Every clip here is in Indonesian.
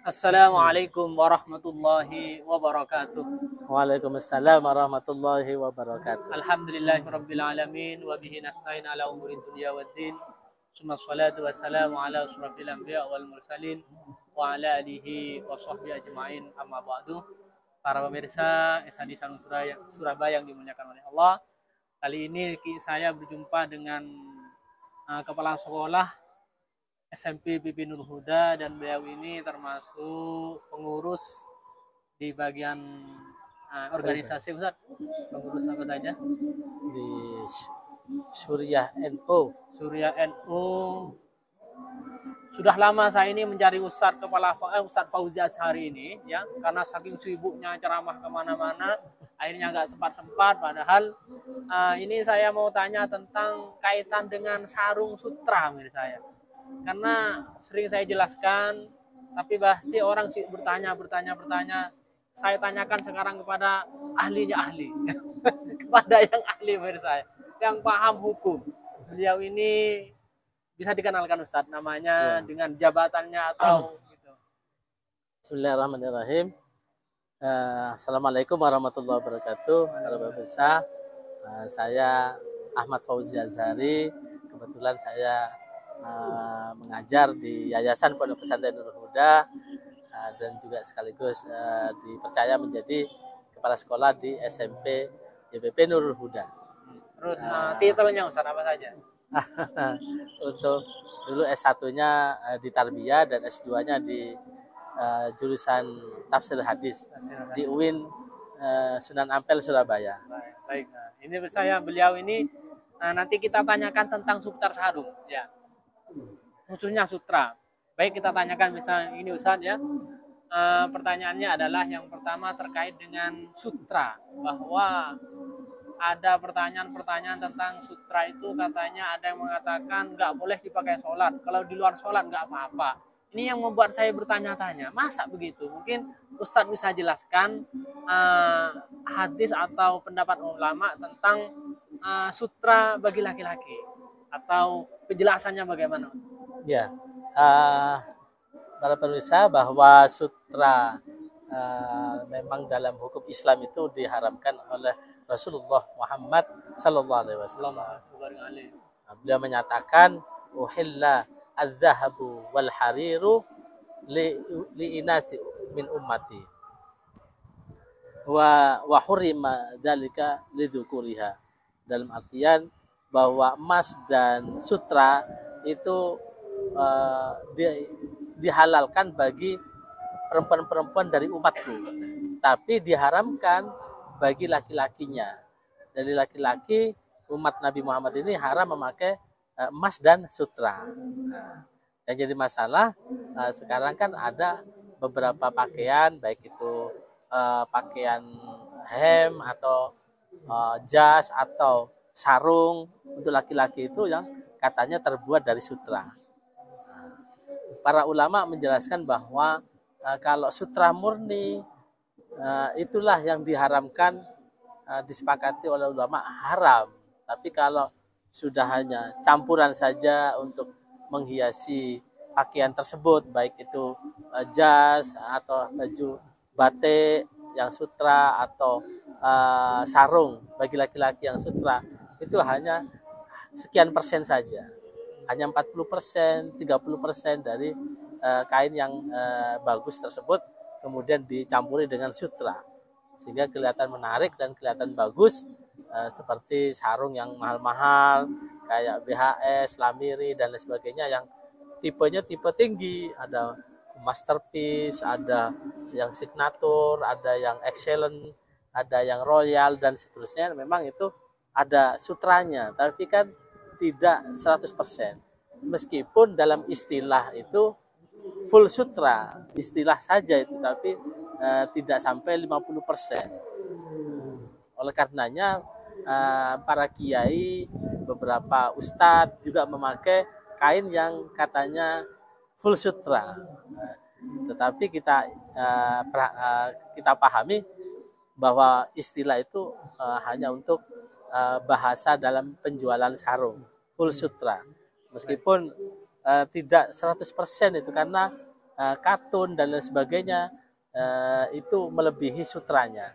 Assalamualaikum warahmatullahi wabarakatuh. Waalaikumsalam warahmatullahi wabarakatuh. Alhamdulillahirabbil alamin wa bihi nasta'in ala umurid dunya waddin. Summa shalatu wassalamu ala asyrafil anbiya wal mursalin wa ala alihi wa sahbihi ajmain, amma ba'du. Para pemirsa SHD Sanung Surabaya yang dimuliakan oleh Allah. Kali ini saya berjumpa dengan kepala sekolah SMP PP Nur Huda, dan beliau ini termasuk pengurus di bagian organisasi. Ustaz, pengurus apa saja? Di Suriah NU. Surya NU. Sudah lama saya ini mencari Ustadz Ustadz Fauzi Azhari ini, ya, karena saking sibuknya ceramah kemana-mana, akhirnya nggak sempat-sempat. Padahal ini saya mau tanya tentang kaitan dengan sarung sutra, menurut saya. Karena sering saya jelaskan, tapi pasti orang sih bertanya. Saya tanyakan sekarang kepada ahlinya ahli, kepada yang ahli, menurut saya, yang paham hukum. Beliau ini bisa dikenalkan Ustadz namanya, dengan jabatannya atau gitu. Bismillahirrahmanirrahim. Assalamualaikum warahmatullahi wabarakatuh. Para pemirsa, saya Ahmad Fauzi Azhari. Kebetulan saya mengajar di Yayasan Pondok Pesantren Nur Huda, dan juga sekaligus dipercaya menjadi kepala sekolah di SMP YPP Nurul Huda. Terus titelnya Ustadz apa saja? Untuk dulu S1-nya di Tarbiyah dan S2-nya di jurusan Tafsir Hadis di UIN Sunan Ampel, Surabaya. Baik. Ini beliau ini nanti kita tanyakan tentang seputar sarung, ya, khususnya sutra. Baik, kita tanyakan misalnya ini Ustadz, ya. Pertanyaannya adalah yang pertama terkait dengan sutra, bahwa ada pertanyaan tentang sutra itu, katanya ada yang mengatakan nggak boleh dipakai sholat, kalau di luar sholat nggak apa-apa. Ini yang membuat saya bertanya-tanya, masa begitu? Mungkin Ustadz bisa jelaskan hadis atau pendapat ulama tentang sutra bagi laki-laki, atau penjelasannya bagaimana? Ya, para pemirsa, bahwa sutra memang dalam hukum Islam itu diharamkan oleh Rasulullah Muhammad Sallallahu Alaihi Wasallam. Beliau menyatakan, uhilla az-zahabu wal hariru li inasi min ummati wa hurima dzalika lidzukuriha. Dalam artian bahwa emas dan sutra itu dihalalkan bagi perempuan-perempuan dari umatku, tapi diharamkan bagi laki-lakinya. Dari laki-laki umat Nabi Muhammad ini haram memakai emas dan sutra. Yang jadi masalah sekarang kan ada beberapa pakaian, baik itu pakaian hem atau jas atau sarung untuk laki-laki itu yang katanya terbuat dari sutra. Para ulama menjelaskan bahwa kalau sutra murni itulah yang diharamkan, disepakati oleh ulama haram. Tapi kalau sudah hanya campuran saja untuk menghiasi pakaian tersebut, baik itu jas atau baju batik yang sutra atau sarung bagi laki-laki yang sutra, itu hanya sekian persen saja. Hanya 40%, 30% dari kain yang bagus tersebut kemudian dicampuri dengan sutra, sehingga kelihatan menarik dan kelihatan bagus, seperti sarung yang mahal-mahal kayak BHS, Lamiri dan lain sebagainya, yang tipenya tipe tinggi, ada masterpiece, ada yang signature, ada yang excellent, ada yang royal dan seterusnya. Memang itu ada sutranya, tapi kan tidak 100%. Meskipun dalam istilah itu full sutra, istilah saja itu, tapi tidak sampai 50%. Oleh karenanya para kiai, beberapa ustadz juga memakai kain yang katanya full sutra. Tetapi kita pahami bahwa istilah itu hanya untuk bahasa dalam penjualan sarung full sutra. Meskipun tidak 100% itu, karena katun dan lain sebagainya, itu melebihi sutranya.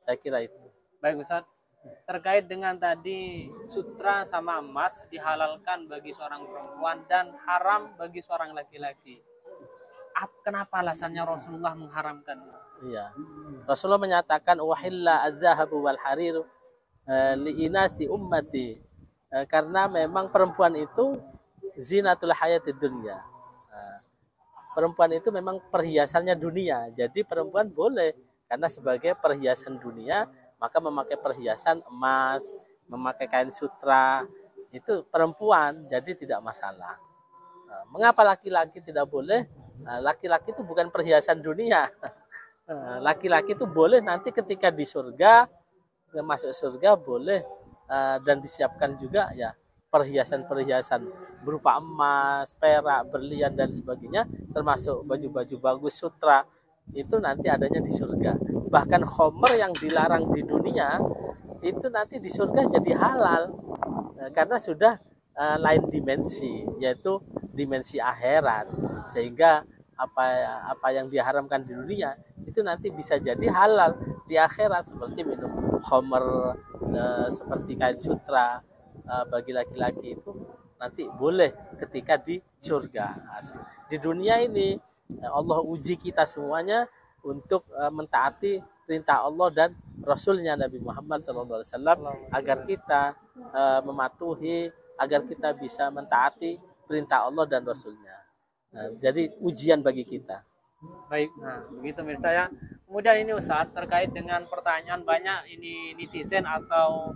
Saya kira itu. Baik Ustaz, terkait dengan tadi sutra sama emas dihalalkan bagi seorang perempuan dan haram bagi seorang laki-laki. Kenapa alasannya Rasulullah mengharamkan? Iya. Rasulullah menyatakan wahilla adz-dzahabu wal hariru li inasi ummati. Karena memang perempuan itu zinatul hayatid dunya. Perempuan itu memang perhiasannya dunia. Jadi perempuan boleh karena sebagai perhiasan dunia, maka memakai perhiasan emas, memakai kain sutra, itu perempuan, jadi tidak masalah. Mengapa laki-laki tidak boleh? Laki-laki itu bukan perhiasan dunia. Laki-laki itu boleh nanti ketika di surga, masuk surga boleh, dan disiapkan juga ya perhiasan-perhiasan berupa emas, perak, berlian dan sebagainya, termasuk baju-baju bagus, sutra, itu nanti adanya di surga. Bahkan khomer yang dilarang di dunia itu nanti di surga jadi halal, karena sudah lain dimensi, yaitu dimensi akhirat, sehingga apa yang diharamkan di dunia itu nanti bisa jadi halal di akhirat, seperti minum khomer, seperti kain sutra, bagi laki-laki itu nanti boleh ketika di surga. Di dunia ini Allah uji kita semuanya untuk mentaati perintah Allah dan Rasulnya Nabi Muhammad SAW, agar kita mematuhi, agar kita bisa mentaati perintah Allah dan Rasulnya. Jadi ujian bagi kita. Baik, nah begitu mirsa ya. Kemudian ini Ustaz, terkait dengan pertanyaan banyak ini netizen atau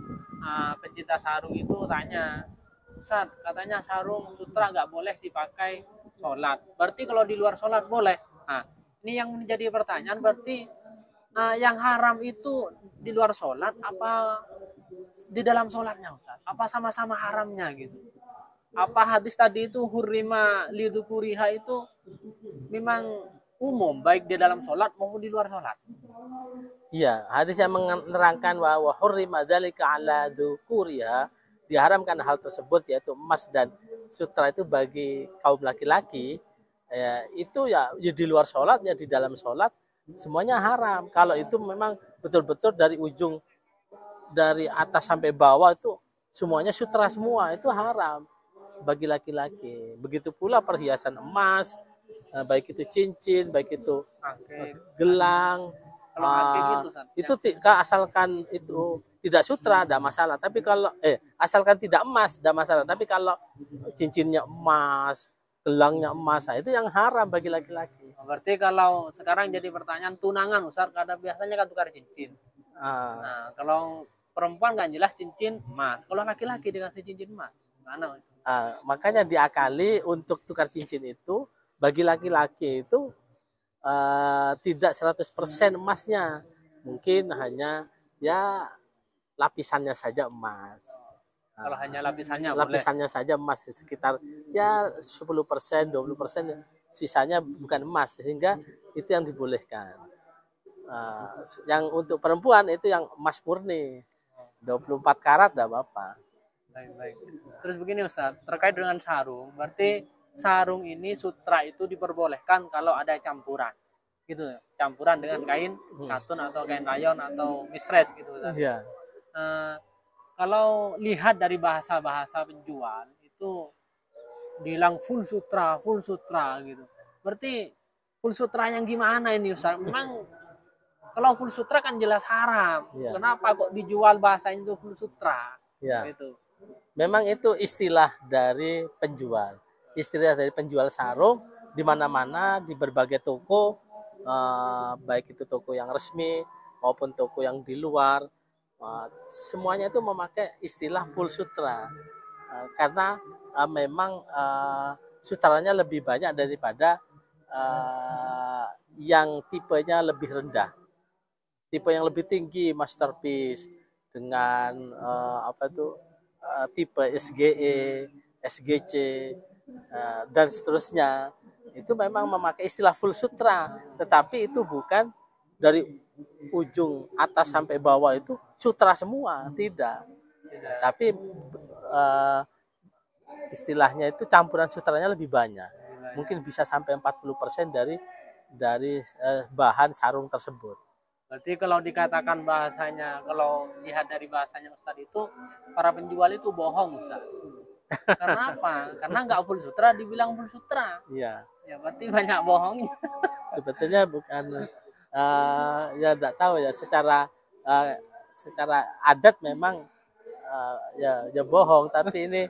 pencinta sarung itu tanya, Ustaz, katanya sarung sutra nggak boleh dipakai sholat. Berarti kalau di luar sholat boleh? Nah, ini yang menjadi pertanyaan, berarti yang haram itu di luar sholat apa di dalam sholatnya Ustaz? Apa sama-sama haramnya gitu? Apa hadis tadi itu hurrima lidukuriha itu memang umum baik di dalam sholat maupun di luar sholat? Iya, hadis yang menerangkan bahwa hurrima dzalika ala dzukuriha, diharamkan hal tersebut yaitu emas dan sutra itu bagi kaum laki-laki, itu ya di luar sholat ya di dalam sholat semuanya haram. Kalau itu memang betul-betul dari ujung dari atas sampai bawah itu semuanya sutra semua, itu haram bagi laki-laki. Begitu pula perhiasan emas, baik itu cincin, baik itu gelang, itu asalkan itu tidak sutra tidak masalah. Tapi kalau asalkan tidak emas tidak masalah. Tapi kalau cincinnya emas, gelangnya emas, itu yang haram bagi laki-laki. Berarti kalau sekarang jadi pertanyaan tunangan Ustaz, karena biasanya kan tukar cincin. Nah, kalau perempuan kan jelas cincin emas. Kalau laki-laki dikasih cincin emas, mana? Makanya diakali untuk tukar cincin itu bagi laki-laki itu tidak 100% emasnya, mungkin hanya ya lapisannya saja emas. Kalau hanya lapisannya boleh. Saja emas sekitar ya 10%, 20%, sisanya bukan emas, sehingga itu yang dibolehkan. Yang untuk perempuan itu yang emas murni 24 karat tidak apa-apa. Baik. Terus begini Ustaz, terkait dengan sarung, berarti sarung ini sutra itu diperbolehkan kalau ada campuran, gitu, campuran dengan kain katun atau kain rayon atau misres gitu Ustaz. Iya. Kalau lihat dari bahasa-bahasa penjual itu bilang full sutra gitu. Berarti full sutra yang gimana ini Ustaz? Memang kalau full sutra kan jelas haram. Iya. Kenapa kok dijual bahasanya itu full sutra? Iya. Gitu. Memang itu istilah dari penjual. Istilah dari penjual sarung di mana-mana, di berbagai toko, baik itu toko yang resmi maupun toko yang di luar, semuanya itu memakai istilah full sutra, karena memang sutranya lebih banyak daripada yang tipenya lebih rendah. Tipe yang lebih tinggi masterpiece dengan tipe SGE, SGC, dan seterusnya, itu memang memakai istilah full sutra, tetapi itu bukan dari ujung atas sampai bawah itu sutra semua, tidak. Tapi istilahnya itu campuran sutranya lebih banyak. mungkin bisa sampai 40% dari bahan sarung tersebut. Berarti kalau dikatakan bahasanya, kalau lihat dari bahasanya Ustadz itu, para penjual itu bohong Ustadz. Karena apa? Karena nggak full sutra dibilang full sutra. Iya. Ya berarti banyak bohongnya. Sebetulnya bukan ya tidak tahu ya, secara adat memang ya bohong, tapi ini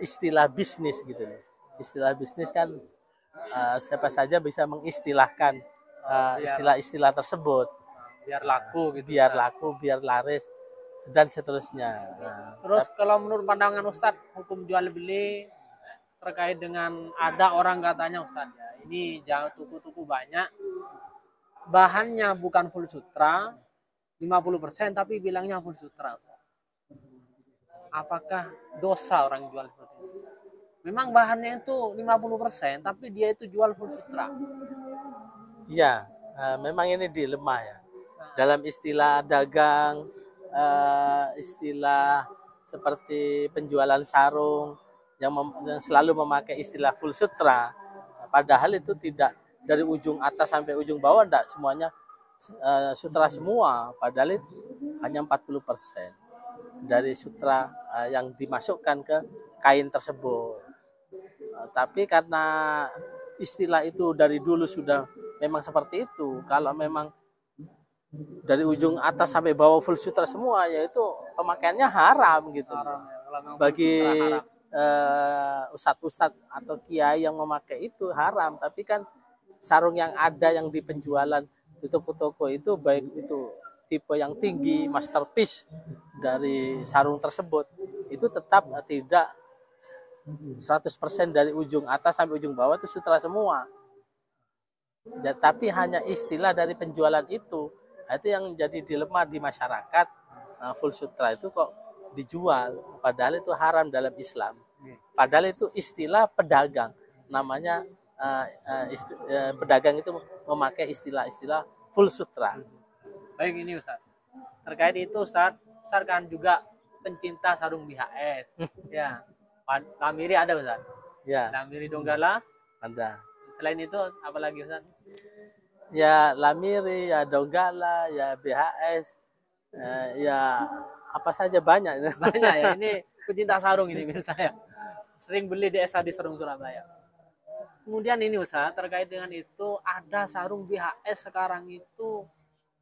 istilah bisnis gitu loh. Istilah bisnis kan siapa saja bisa mengistilahkan istilah-istilah tersebut. Biar laku gitu. Biar laku, biar laris, dan seterusnya. Terus kalau menurut pandangan Ustadz, hukum jual beli terkait dengan ada orang katanya Ustadz ya, ini jangan tuku-tuku banyak, bahannya bukan full sutra, 50% tapi bilangnya full sutra. Apakah dosa orang jual seperti itu? Memang bahannya itu 50% tapi dia itu jual full sutra. Iya, memang ini dilema ya. Dalam istilah dagang, istilah seperti penjualan sarung yang selalu memakai istilah full sutra, padahal itu tidak dari ujung atas sampai ujung bawah, tidak semuanya sutra semua, padahal itu hanya 40% dari sutra yang dimasukkan ke kain tersebut. Tapi karena istilah itu dari dulu sudah memang seperti itu, kalau memang dari ujung atas sampai bawah full sutra semua, yaitu pemakaiannya haram gitu. Bagi ustadz-ustadz atau kiai yang memakai itu haram. Tapi kan sarung yang ada yang di penjualan di toko-toko itu, baik itu tipe yang tinggi, masterpiece dari sarung tersebut, itu tetap tidak 100% dari ujung atas sampai ujung bawah itu sutra semua. Ya, tapi hanya istilah dari penjualan itu yang jadi dilema di masyarakat. Full sutra itu kok dijual, padahal itu haram dalam Islam. Padahal itu istilah pedagang, namanya pedagang itu memakai istilah-istilah full sutra. Baik, ini Ustaz, terkait itu Ustaz kan juga pencinta sarung BHS. Ya, Lamiri ada Ustaz? Ya. Lamiri Donggala? Ada. Selain itu apa lagi Ustaz? Ya Lamiri, ya Donggala, ya BHS, ya apa saja banyak. Banyak ya, ini pecinta sarung ini menurut saya. Sering beli di SAD Sarung Surabaya. Kemudian ini Ustaz, terkait dengan itu ada sarung BHS sekarang itu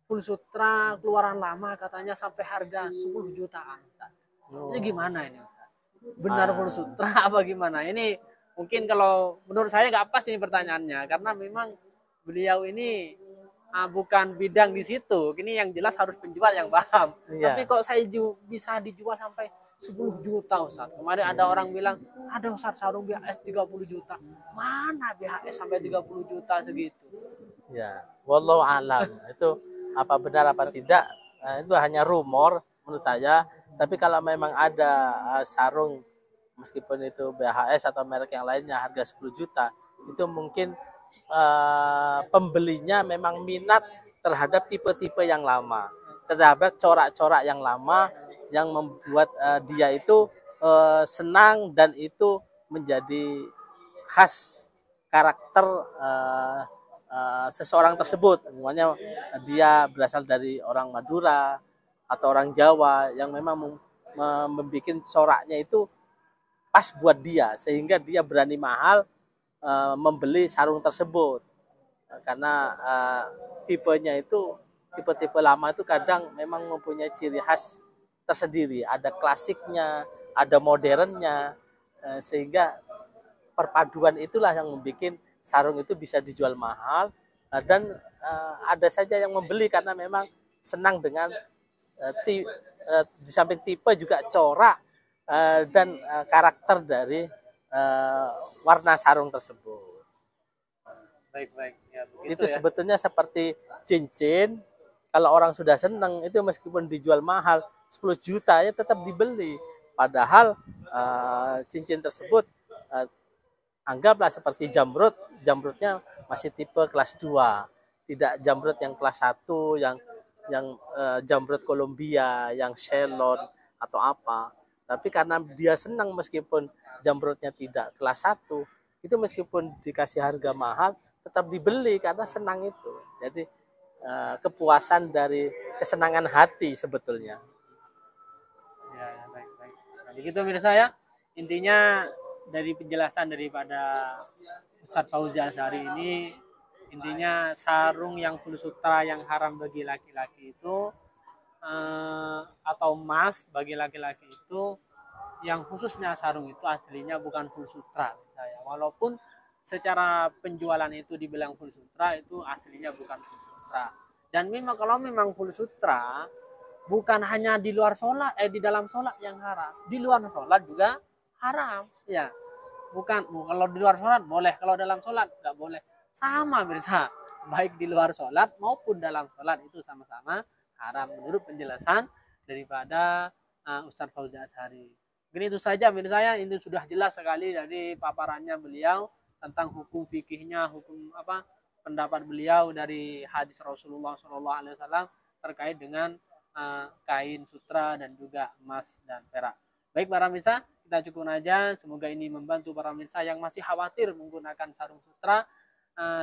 full sutra keluaran lama katanya sampai harga 10 jutaan Ustaz. Ini gimana ini Ustaz? Benar full sutra apa gimana? Ini mungkin kalau menurut saya nggak pas ini pertanyaannya, karena memang beliau ini bukan bidang di situ. Ini yang jelas harus penjual yang paham. Iya. Tapi kok saya bisa dijual sampai 10 juta Ustaz. Kemarin ada orang bilang, ada Ustaz sarung BHS 30 juta. Mana BHS sampai 30 juta segitu? Ya, wallahu alam. Itu apa benar apa tidak, itu hanya rumor menurut saya. Tapi kalau memang ada sarung meskipun itu BHS atau merek yang lainnya harga 10 juta, itu mungkin pembelinya memang minat terhadap tipe-tipe yang lama, terhadap corak-corak yang lama yang membuat dia itu senang dan itu menjadi khas karakter seseorang tersebut. Semuanya dia berasal dari orang Madura atau orang Jawa yang memang membuat coraknya itu pas buat dia, sehingga dia berani mahal membeli sarung tersebut. Karena tipenya itu, tipe-tipe lama itu kadang memang mempunyai ciri khas tersendiri, ada klasiknya, ada modernnya, sehingga perpaduan itulah yang membuat sarung itu bisa dijual mahal, dan ada saja yang membeli karena memang senang dengan di samping tipe juga corak dan karakter dari warna sarung tersebut. Baik. Ya, itu ya. Sebetulnya seperti cincin, kalau orang sudah senang itu meskipun dijual mahal 10 juta ya tetap dibeli. Padahal cincin tersebut anggaplah seperti jamrutnya masih tipe kelas 2, tidak jamrut yang kelas 1 yang jamrut Kolombia, yang Ceylon atau apa. Tapi karena dia senang meskipun jamrutnya tidak kelas 1, itu meskipun dikasih harga mahal tetap dibeli karena senang itu. Jadi kepuasan dari kesenangan hati sebetulnya. Ya, ya, baik, baik. Nah, begitu pemirsa ya. Intinya dari penjelasan daripada Ustadz Fauzi Azhari ini, intinya sarung yang full sutra yang haram bagi laki-laki itu atau emas bagi laki-laki itu, yang khususnya sarung itu aslinya bukan full sutra. Walaupun secara penjualan itu dibilang full sutra, itu aslinya bukan full sutra. Dan memang kalau memang full sutra, bukan hanya di luar sholat, di dalam sholat yang haram, di luar sholat juga haram. Ya, bukan kalau di luar sholat boleh, kalau dalam sholat nggak boleh. Sama bisa, baik di luar sholat maupun dalam sholat itu sama-sama haram menurut penjelasan daripada Ustadz Fauzi Azhari. Mungkin itu saja menurut saya, ini sudah jelas sekali dari paparannya beliau tentang hukum fikihnya, hukum apa pendapat beliau dari hadis Rasulullah SAW terkait dengan kain sutra dan juga emas dan perak. Baik para pemirsa, kita cukup aja. Semoga ini membantu para pemirsa yang masih khawatir menggunakan sarung sutra.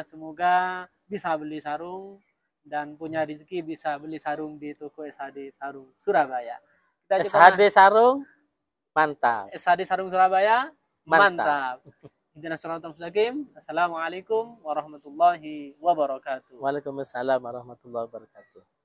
Semoga bisa beli sarung dan punya rezeki bisa beli sarung di toko SHD Sarung Surabaya. SHD Sarung mantap. SHD Sarung Surabaya mantap. Internasional Mustaqim. Assalamualaikum warahmatullahi wabarakatuh. Waalaikumsalam warahmatullahi wabarakatuh.